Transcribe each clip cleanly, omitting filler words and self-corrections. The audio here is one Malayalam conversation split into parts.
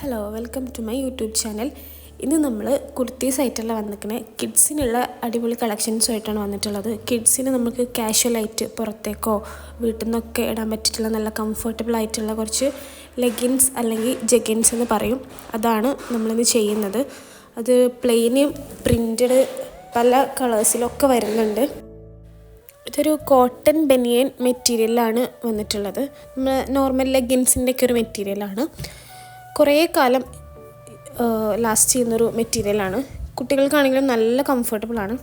Hello welcome to my YouTube channel. ഇന്ന് നമ്മൾ കുർത്തീസ് ആയിട്ടല്ല വന്നിരിക്കുന്നത്. കിഡ്സിനുള്ള അടിപൊളി കളക്ഷൻസുമായിട്ടാണ് വന്നിട്ടുള്ളത്. കിഡ്സിന് നമുക്ക് കാഷ്വലായിട്ട് പുറത്തേക്കോ വീട്ടിൽ നിന്നൊക്കെ ഇടാൻ പറ്റിയിട്ടുള്ള നല്ല കംഫർട്ടബിൾ ആയിട്ടുള്ള കുറച്ച് ലെഗിൻസ് അല്ലെങ്കിൽ ജെഗിൻസ് എന്ന് പറയും. അതാണ് നമ്മളിന്ന് ചെയ്യുന്നത്. അത് പ്ലെയിന് പ്രിൻറ്റഡ് പല കളേഴ്സിലൊക്കെ വരുന്നുണ്ട്. ഇതൊരു കോട്ടൺ ബനിയൻ മെറ്റീരിയലാണ് വന്നിട്ടുള്ളത്. നമ്മൾ നോർമൽ ലെഗിൻസിൻ്റെ ഒക്കെ ഒരു മെറ്റീരിയലാണ്. കുറേ കാലം ലാസ്റ്റ് ചെയ്യുന്നൊരു മെറ്റീരിയലാണ്. കുട്ടികൾക്കാണെങ്കിലും നല്ല കംഫർട്ടബിളാണ്.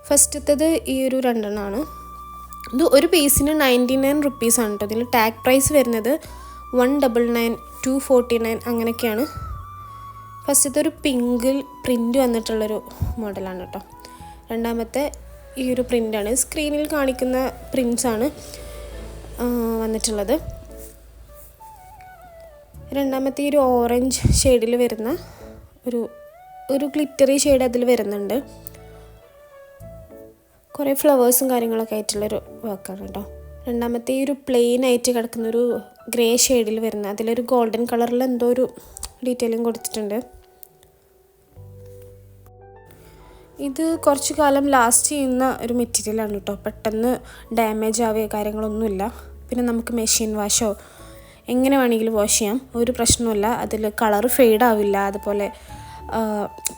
ഫസ്റ്റത്തേത് ഈ ഒരു രണ്ടെണ്ണമാണ്. ഇത് ഒരു പീസിന് 99 റുപ്പീസാണ് കേട്ടോ. ഇതിൽ ടാഗ് പ്രൈസ് വരുന്നത് 199, 249 അങ്ങനെയൊക്കെയാണ്. ഫസ്റ്റത്തെ ഒരു പിങ്കിൽ പ്രിൻ്റ് വന്നിട്ടുള്ളൊരു മോഡലാണ് കേട്ടോ. രണ്ടാമത്തെ ഈ ഒരു പ്രിൻ്റാണ്. സ്ക്രീനിൽ കാണിക്കുന്ന പ്രിൻസാണ് വന്നിട്ടുള്ളത്. രണ്ടാമത്തെ ഈ ഒരു ഓറഞ്ച് ഷെയ്ഡിൽ വരുന്ന ഒരു ഗ്ലിറ്ററി ഷെയ്ഡ് അതിൽ വരുന്നുണ്ട്. കുറേ ഫ്ലവേഴ്സും കാര്യങ്ങളൊക്കെ ആയിട്ടുള്ളൊരു വർക്കാണ് കേട്ടോ. രണ്ടാമത്തെ ഈ ഒരു പ്ലെയിൻ ആയിട്ട് കിടക്കുന്നൊരു ഗ്രേ ഷെയ്ഡിൽ വരുന്ന അതിലൊരു ഗോൾഡൻ കളറിൽ എന്തോ ഒരു ഡീറ്റെയിലിംഗ് കൊടുത്തിട്ടുണ്ട്. ഇത് കുറച്ച് കാലം ലാസ്റ്റ് ചെയ്യുന്ന ഒരു മെറ്റീരിയലാണ് കേട്ടോ. പെട്ടെന്ന് ഡാമേജ് ആവുകയോ കാര്യങ്ങളൊന്നുമില്ല. പിന്നെ നമുക്ക് മെഷീൻ വാഷോ എങ്ങനെ വേണമെങ്കിലും വാഷ് ചെയ്യാം, ഒരു പ്രശ്നമില്ല. അതിൽ കളർ ഫെയ്ഡ് ആവില്ല, അതുപോലെ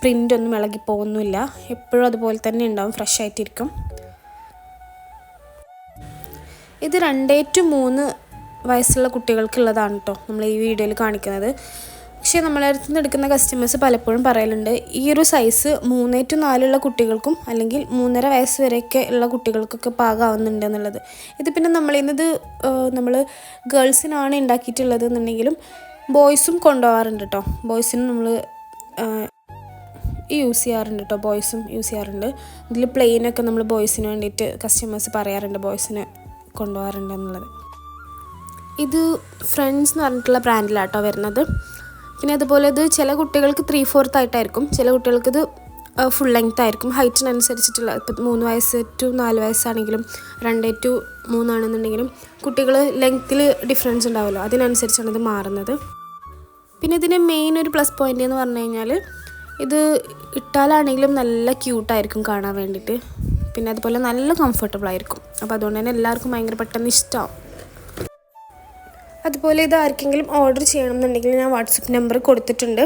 പ്രിൻ്റൊന്നും ഇളകി പോകുന്നില്ല. എപ്പോഴും അതുപോലെ തന്നെ ഉണ്ടാവും, ഫ്രഷ് ആയിട്ടിരിക്കും. ഇത് 2 to 3 വയസ്സുള്ള കുട്ടികൾക്കുള്ളതാണ് കേട്ടോ നമ്മൾ ഈ വീഡിയോയിൽ കാണിക്കുന്നത്. പക്ഷേ നമ്മളെ അടുത്ത് നിന്ന് എടുക്കുന്ന കസ്റ്റമേഴ്സ് പലപ്പോഴും പറയലുണ്ട് ഈ ഒരു സൈസ് 3 to 4 കുട്ടികൾക്കും അല്ലെങ്കിൽ 3.5 വയസ്സ് വരെയൊക്കെ ഉള്ള കുട്ടികൾക്കൊക്കെ പാകമാവുന്നുണ്ട് എന്നുള്ളത്. ഇത് പിന്നെ നമ്മൾ ഗേൾസിനാണ് ഉണ്ടാക്കിയിട്ടുള്ളത് എന്നുണ്ടെങ്കിലും ബോയ്സും കൊണ്ടുപോകാറുണ്ട് കേട്ടോ. ബോയ്സിനും നമ്മൾ യൂസ് ചെയ്യാറുണ്ട് കേട്ടോ. ബോയ്സും യൂസ് ചെയ്യാറുണ്ട്. ഇതിൽ പ്ലെയിനൊക്കെ നമ്മൾ ബോയ്സിന് വേണ്ടിയിട്ട് കസ്റ്റമേഴ്സ് പറയാറുണ്ട്, ബോയ്സിന് കൊണ്ടുപോകാറുണ്ട് എന്നുള്ളത്. ഇത് ഫ്രണ്ട്സ് എന്ന് പറഞ്ഞിട്ടുള്ള ബ്രാൻഡിലാട്ടോ വരുന്നത്. പിന്നെ അതുപോലെ ഇത് ചില കുട്ടികൾക്ക് 3/4 ആയിട്ടായിരിക്കും, ചില കുട്ടികൾക്ക് ഇത് ഫുൾ ലെങ്ത് ആയിരിക്കും. ഹൈറ്റിനനുസരിച്ചിട്ടുള്ള ഇപ്പം 3 വയസ്സ് to 4 വയസ്സാണെങ്കിലും 2 to 3 ആണെന്നുണ്ടെങ്കിലും കുട്ടികൾ ലെങ്ത്തിൽ ഡിഫറൻസ് ഉണ്ടാവുമല്ലോ, അതിനനുസരിച്ചാണ് ഇത് മാറുന്നത്. പിന്നെ ഇതിൻ്റെ മെയിൻ ഒരു പ്ലസ് പോയിൻ്റ് എന്ന് പറഞ്ഞു കഴിഞ്ഞാൽ ഇത് ഇട്ടാലാണെങ്കിലും നല്ല ക്യൂട്ടായിരിക്കും കാണാൻ വേണ്ടിയിട്ട്. പിന്നെ അതുപോലെ നല്ല കംഫർട്ടബിൾ ആയിരിക്കും. അപ്പോൾ അതുകൊണ്ട് തന്നെ എല്ലാവർക്കും ഭയങ്കര പെട്ടെന്ന് ഇഷ്ടമാവും. അതുപോലെ ഇത് ആർക്കെങ്കിലും ഓർഡർ ചെയ്യണം എന്നുണ്ടെങ്കിൽ ഞാൻ വാട്സപ്പ് നമ്പർ കൊടുത്തിട്ടുണ്ട്.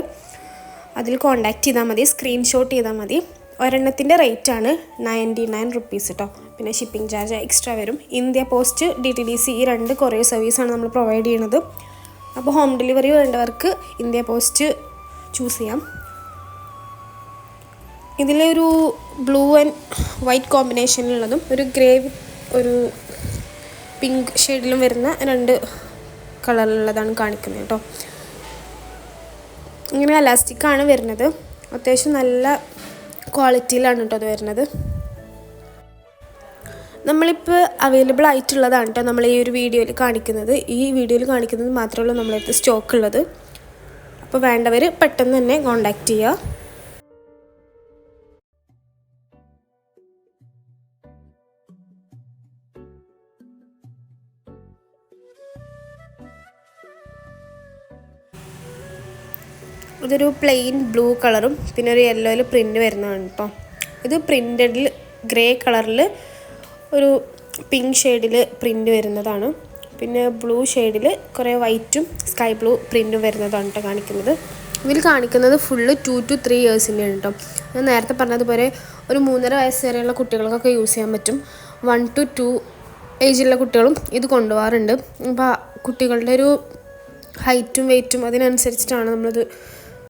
അതിൽ കോൺടാക്റ്റ് ചെയ്താൽ മതി, സ്ക്രീൻഷോട്ട് ചെയ്താൽ മതി. ഒരെണ്ണത്തിൻ്റെ റേറ്റാണ് 99 റുപ്പീസ് കേട്ടോ. പിന്നെ ഷിപ്പിംഗ് ചാർജ് എക്സ്ട്രാ വരും. ഇന്ത്യ പോസ്റ്റ്, DTDC ഈ 2 കൊറിയർ സർവീസാണ് നമ്മൾ പ്രൊവൈഡ് ചെയ്യുന്നത്. അപ്പോൾ ഹോം ഡെലിവറി വേണ്ടവർക്ക് ഇന്ത്യ പോസ്റ്റ് ചൂസ് ചെയ്യാം. ഇതിലൊരു ബ്ലൂ ആൻഡ് വൈറ്റ് കോമ്പിനേഷനിലുള്ളതും ഒരു ഗ്രേ ഒരു പിങ്ക് ഷെയ്ഡിലും വരുന്ന 2 കളറിലുള്ളതാണ് കാണിക്കുന്നത് കേട്ടോ. ഇങ്ങനെ എലാസ്റ്റിക്കാണ് വരുന്നത്. അത്യാവശ്യം നല്ല ക്വാളിറ്റിയിലാണ് കേട്ടോ അത് വരുന്നത്. നമ്മളിപ്പോൾ അവൈലബിൾ ആയിട്ടുള്ളതാണ് കേട്ടോ നമ്മൾ ഈ ഒരു വീഡിയോയിൽ കാണിക്കുന്നത്. ഈ വീഡിയോയിൽ കാണിക്കുന്നത് മാത്രമേ ഉള്ളൂ നമ്മളടുത്ത് സ്റ്റോക്ക് ഉള്ളത്. അപ്പോൾ വേണ്ടവർ പെട്ടെന്ന് തന്നെ കോൺടാക്റ്റ് ചെയ്യുക. ഇതൊരു പ്ലെയിൻ ബ്ലൂ കളറും പിന്നെ ഒരു യെല്ലോയിൽ പ്രിൻ്റ് വരുന്നതാണ് കേട്ടോ. ഇത് പ്രിൻ്റഡിൽ ഗ്രേ കളറിൽ ഒരു പിങ്ക് ഷെയ്ഡിൽ പ്രിൻ്റ് വരുന്നതാണ്. പിന്നെ ബ്ലൂ ഷെയ്ഡിൽ കുറേ വൈറ്റും സ്കൈ ബ്ലൂ പ്രിൻ്റും വരുന്നതാണ് കേട്ടോ കാണിക്കുന്നത്. ഇതിൽ കാണിക്കുന്നത് ഫുള്ള് 2 to 3 ഇയേഴ്സിൻ്റെയാണ് കേട്ടോ. ഞാൻ നേരത്തെ പറഞ്ഞതുപോലെ ഒരു 3.5 വയസ്സ് വരെയുള്ള കുട്ടികൾക്കൊക്കെ യൂസ് ചെയ്യാൻ പറ്റും. 1 to 2 ഏജിലുള്ള കുട്ടികളും ഇത് കൊണ്ടുപോകാറുണ്ട്. അപ്പോൾ കുട്ടികളുടെ ഒരു ഹൈറ്റും വെയ്റ്റും അതിനനുസരിച്ചിട്ടാണ് നമ്മളിത്